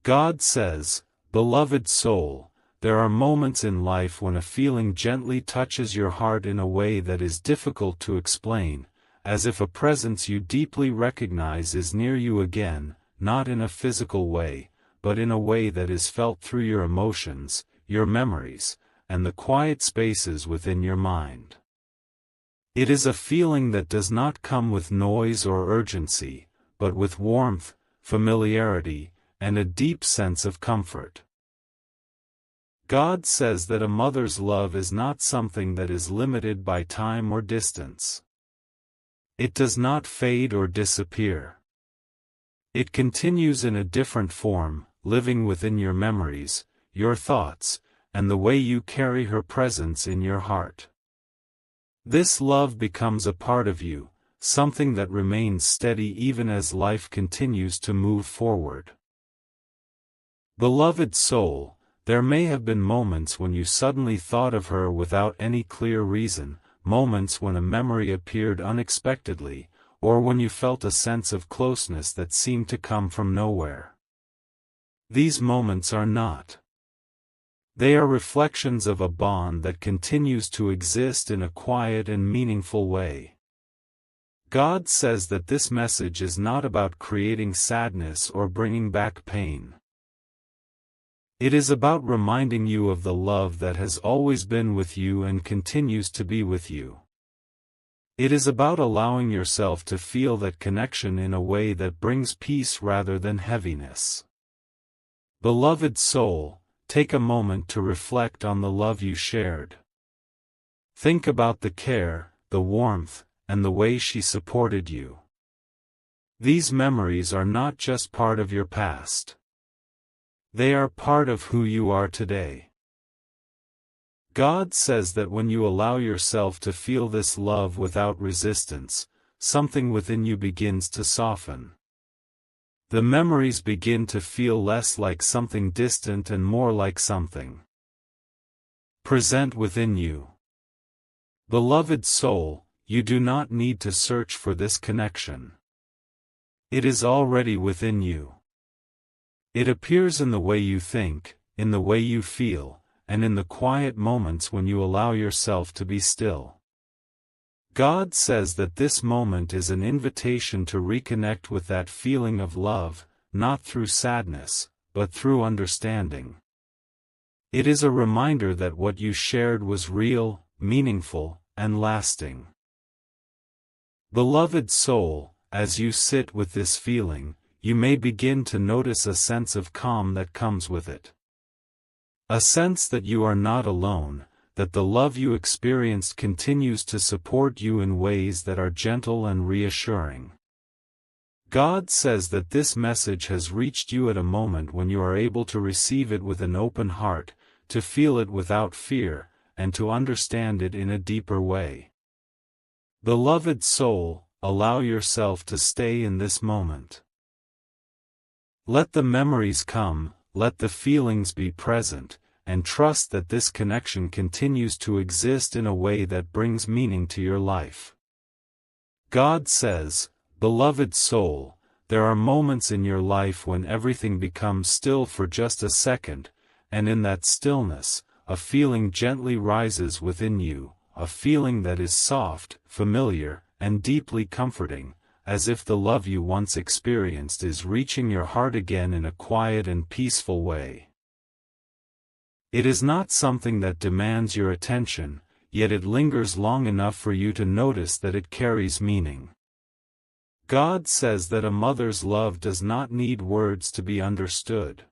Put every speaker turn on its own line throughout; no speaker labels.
God says, "Beloved soul, there are moments in life when a feeling gently touches your heart in a way that is difficult to explain, as if a presence you deeply recognize is near you again, not in a physical way, but in a way that is felt through your emotions, your memories, and the quiet spaces within your mind. It is a feeling that does not come with noise or urgency, but with warmth, familiarity, and a deep sense of comfort." God says that a mother's love is not something that is limited by time or distance. It does not fade or disappear. It continues in a different form, living within your memories, your thoughts, and the way you carry her presence in your heart. This love becomes a part of you, something that remains steady even as life continues to move forward. Beloved soul, there may have been moments when you suddenly thought of her without any clear reason, moments when a memory appeared unexpectedly, or when you felt a sense of closeness that seemed to come from nowhere. These moments are not. They are reflections of a bond that continues to exist in a quiet and meaningful way. God says that this message is not about creating sadness or bringing back pain. It is about reminding you of the love that has always been with you and continues to be with you. It is about allowing yourself to feel that connection in a way that brings peace rather than heaviness. Beloved soul, take a moment to reflect on the love you shared. Think about the care, the warmth, and the way she supported you. These memories are not just part of your past. They are part of who you are today. God says that when you allow yourself to feel this love without resistance, something within you begins to soften. The memories begin to feel less like something distant and more like something present within you. Beloved soul, you do not need to search for this connection. It is already within you. It appears in the way you think, in the way you feel, and in the quiet moments when you allow yourself to be still. God says that this moment is an invitation to reconnect with that feeling of love, not through sadness, but through understanding. It is a reminder that what you shared was real, meaningful, and lasting. Beloved soul, as you sit with this feeling, you may begin to notice a sense of calm that comes with it. A sense that you are not alone, that the love you experienced continues to support you in ways that are gentle and reassuring. God says that this message has reached you at a moment when you are able to receive it with an open heart, to feel it without fear, and to understand it in a deeper way. Beloved soul, allow yourself to stay in this moment. Let the memories come, let the feelings be present, and trust that this connection continues to exist in a way that brings meaning to your life. God says, "Beloved soul, there are moments in your life when everything becomes still for just a second, and in that stillness, a feeling gently rises within you, a feeling that is soft, familiar, and deeply comforting, as if the love you once experienced is reaching your heart again in a quiet and peaceful way. It is not something that demands your attention, yet it lingers long enough for you to notice that it carries meaning. God says that a mother's love does not need words to be understood.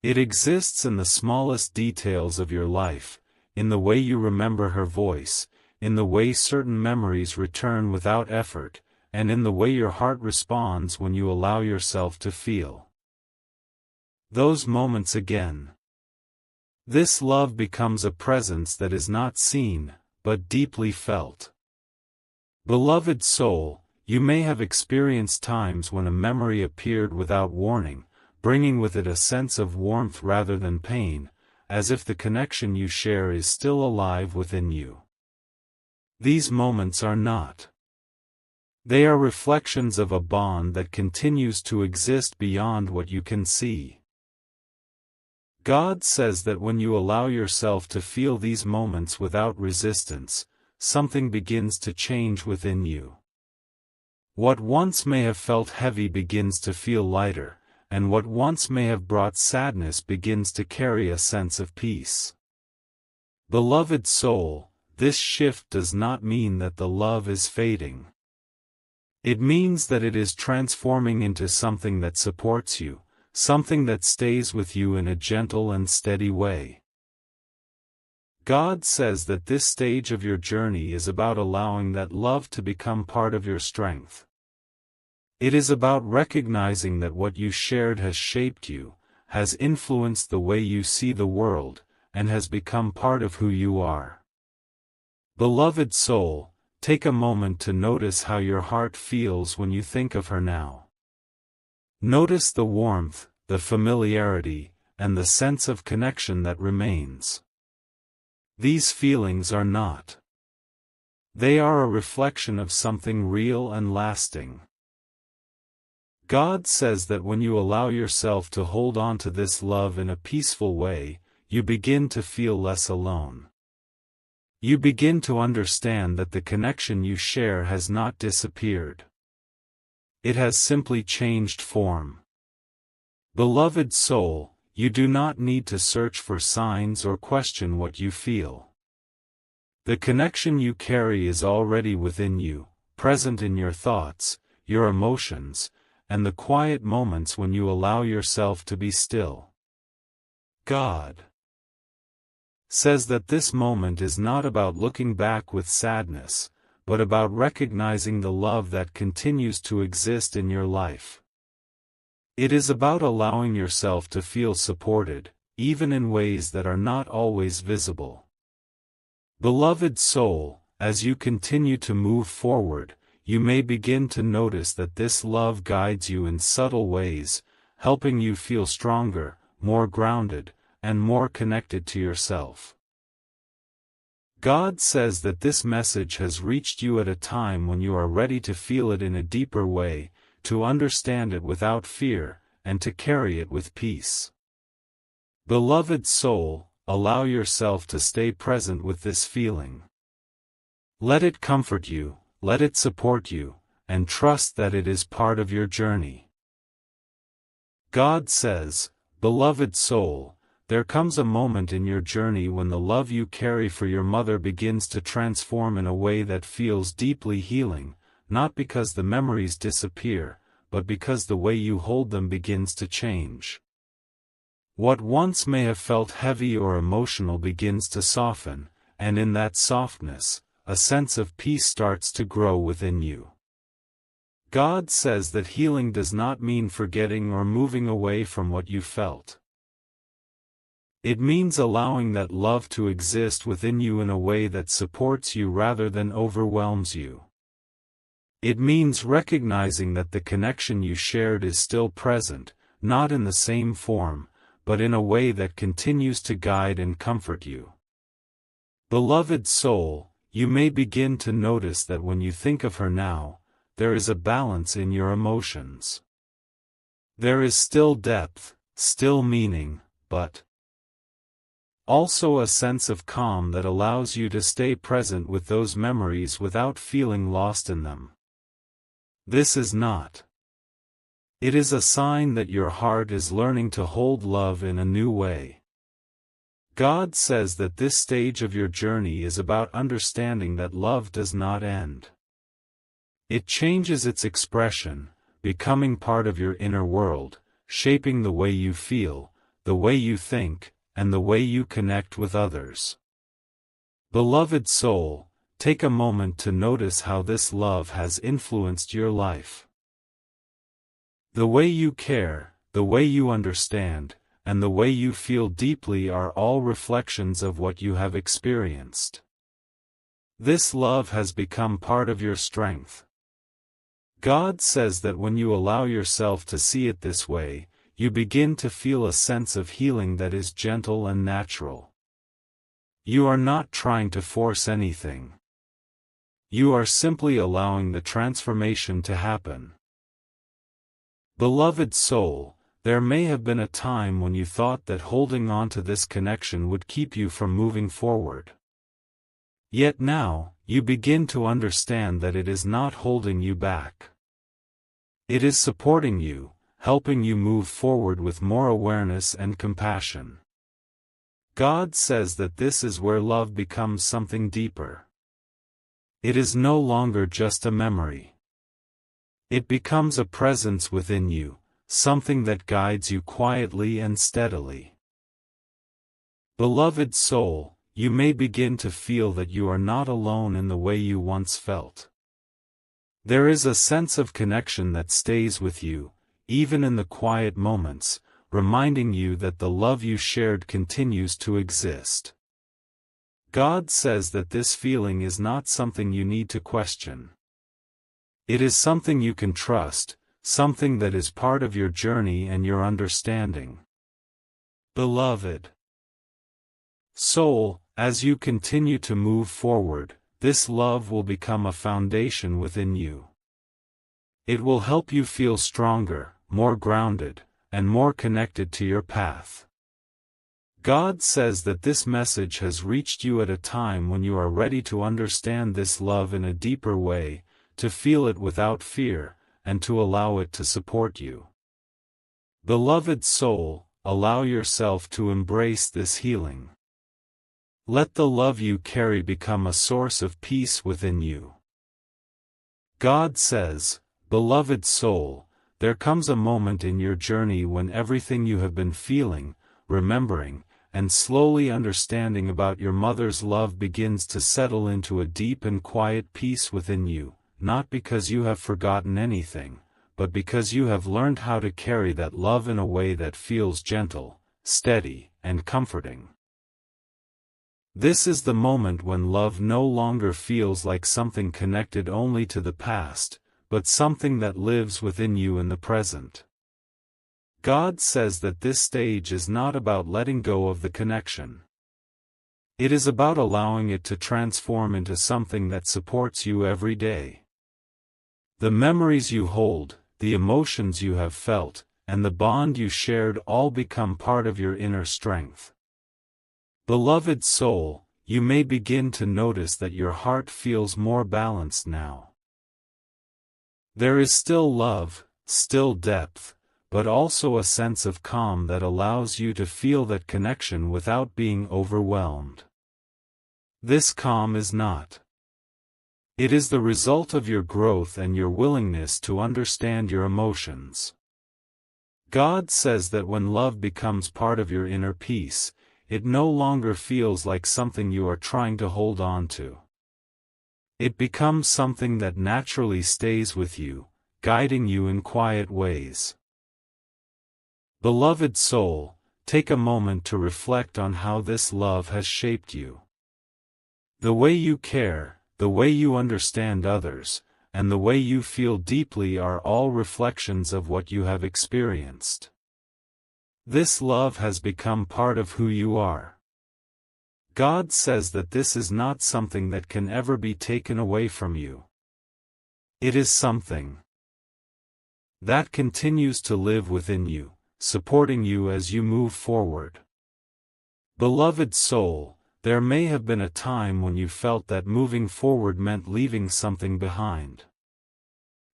It exists in the smallest details of your life, in the way you remember her voice, in the way certain memories return without effort, and in the way your heart responds when you allow yourself to feel those moments again. This love becomes a presence that is not seen, but deeply felt. Beloved soul, you may have experienced times when a memory appeared without warning, bringing with it a sense of warmth rather than pain, as if the connection you share is still alive within you. These moments are not. They are reflections of a bond that continues to exist beyond what you can see. God says that when you allow yourself to feel these moments without resistance, something begins to change within you. What once may have felt heavy begins to feel lighter, and what once may have brought sadness begins to carry a sense of peace. Beloved soul, this shift does not mean that the love is fading. It means that it is transforming into something that supports you, something that stays with you in a gentle and steady way. God says that this stage of your journey is about allowing that love to become part of your strength. It is about recognizing that what you shared has shaped you, has influenced the way you see the world, and has become part of who you are. Beloved soul, take a moment to notice how your heart feels when you think of her now. Notice the warmth, the familiarity, and the sense of connection that remains. These feelings are not. They are a reflection of something real and lasting. God says that when you allow yourself to hold on to this love in a peaceful way, you begin to feel less alone. You begin to understand that the connection you share has not disappeared. It has simply changed form. Beloved soul, you do not need to search for signs or question what you feel. The connection you carry is already within you, present in your thoughts, your emotions, and the quiet moments when you allow yourself to be still. God says that this moment is not about looking back with sadness, but about recognizing the love that continues to exist in your life. It is about allowing yourself to feel supported, even in ways that are not always visible. Beloved soul, as you continue to move forward, you may begin to notice that this love guides you in subtle ways, helping you feel stronger, more grounded, and more connected to yourself. God says that this message has reached you at a time when you are ready to feel it in a deeper way, to understand it without fear, and to carry it with peace. Beloved soul, allow yourself to stay present with this feeling. Let it comfort you, let it support you, and trust that it is part of your journey. God says, beloved soul, there comes a moment in your journey when the love you carry for your mother begins to transform in a way that feels deeply healing, not because the memories disappear, but because the way you hold them begins to change. What once may have felt heavy or emotional begins to soften, and in that softness, a sense of peace starts to grow within you. God says that healing does not mean forgetting or moving away from what you felt. It means allowing that love to exist within you in a way that supports you rather than overwhelms you. It means recognizing that the connection you shared is still present, not in the same form, but in a way that continues to guide and comfort you. Beloved soul, you may begin to notice that when you think of her now, there is a balance in your emotions. There is still depth, still meaning, but also a sense of calm that allows you to stay present with those memories without feeling lost in them. This is not. It is a sign that your heart is learning to hold love in a new way. God says that this stage of your journey is about understanding that love does not end. It changes its expression, becoming part of your inner world, shaping the way you feel, the way you think, and the way you connect with others. Beloved soul, take a moment to notice how this love has influenced your life. The way you care, the way you understand, and the way you feel deeply are all reflections of what you have experienced. This love has become part of your strength. God says that when you allow yourself to see it this way, you begin to feel a sense of healing that is gentle and natural. You are not trying to force anything. You are simply allowing the transformation to happen. Beloved soul, there may have been a time when you thought that holding on to this connection would keep you from moving forward. Yet now, you begin to understand that it is not holding you back. It is supporting you, helping you move forward with more awareness and compassion. God says that this is where love becomes something deeper. It is no longer just a memory. It becomes a presence within you, something that guides you quietly and steadily. Beloved soul, you may begin to feel that you are not alone in the way you once felt. There is a sense of connection that stays with you, even in the quiet moments, reminding you that the love you shared continues to exist. God says that this feeling is not something you need to question. It is something you can trust, something that is part of your journey and your understanding. Beloved soul, as you continue to move forward, this love will become a foundation within you. It will help you feel stronger, more grounded, and more connected to your path. God says that this message has reached you at a time when you are ready to understand this love in a deeper way, to feel it without fear, and to allow it to support you. Beloved soul, allow yourself to embrace this healing. Let the love you carry become a source of peace within you. God says, beloved soul, there comes a moment in your journey when everything you have been feeling, remembering, and slowly understanding about your mother's love begins to settle into a deep and quiet peace within you, not because you have forgotten anything, but because you have learned how to carry that love in a way that feels gentle, steady, and comforting. This is the moment when love no longer feels like something connected only to the past, but something that lives within you in the present. God says that this stage is not about letting go of the connection. It is about allowing it to transform into something that supports you every day. The memories you hold, the emotions you have felt, and the bond you shared all become part of your inner strength. Beloved soul, you may begin to notice that your heart feels more balanced now. There is still love, still depth, but also a sense of calm that allows you to feel that connection without being overwhelmed. This calm is not. It is the result of your growth and your willingness to understand your emotions. God says that when love becomes part of your inner peace, it no longer feels like something you are trying to hold on to. It becomes something that naturally stays with you, guiding you in quiet ways. Beloved soul, take a moment to reflect on how this love has shaped you. The way you care, the way you understand others, and the way you feel deeply are all reflections of what you have experienced. This love has become part of who you are. God says that this is not something that can ever be taken away from you. It is something that continues to live within you, supporting you as you move forward. Beloved soul, there may have been a time when you felt that moving forward meant leaving something behind.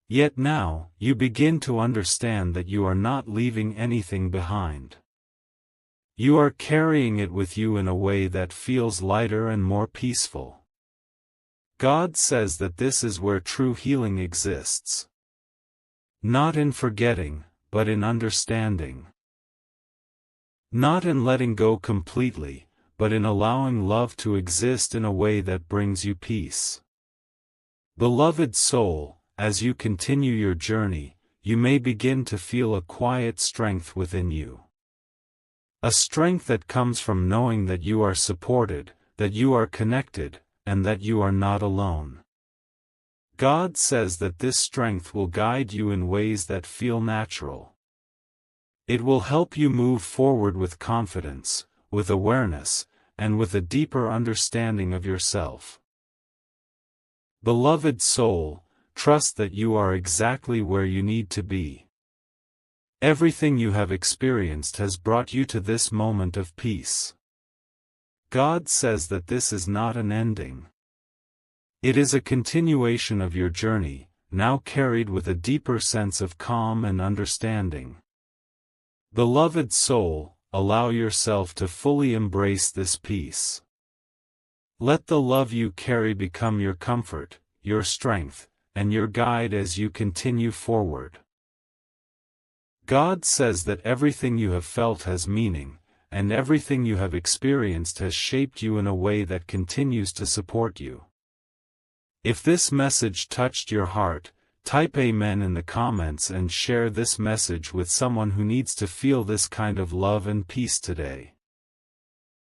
Yet now, you begin to understand that you are not leaving anything behind. You are carrying it with you in a way that feels lighter and more peaceful. God says that this is where true healing exists. Not in forgetting, but in understanding. Not in letting go completely, but in allowing love to exist in a way that brings you peace. Beloved soul, as you continue your journey, you may begin to feel a quiet strength within you. A strength that comes from knowing that you are supported, that you are connected, and that you are not alone. God says that this strength will guide you in ways that feel natural. It will help you move forward with confidence, with awareness, and with a deeper understanding of yourself. Beloved soul, trust that you are exactly where you need to be. Everything you have experienced has brought you to this moment of peace. God says that this is not an ending. It is a continuation of your journey, now carried with a deeper sense of calm and understanding. Beloved soul, allow yourself to fully embrace this peace. Let the love you carry become your comfort, your strength, and your guide as you continue forward. God says that everything you have felt has meaning, and everything you have experienced has shaped you in a way that continues to support you. If this message touched your heart, type Amen in the comments and share this message with someone who needs to feel this kind of love and peace today.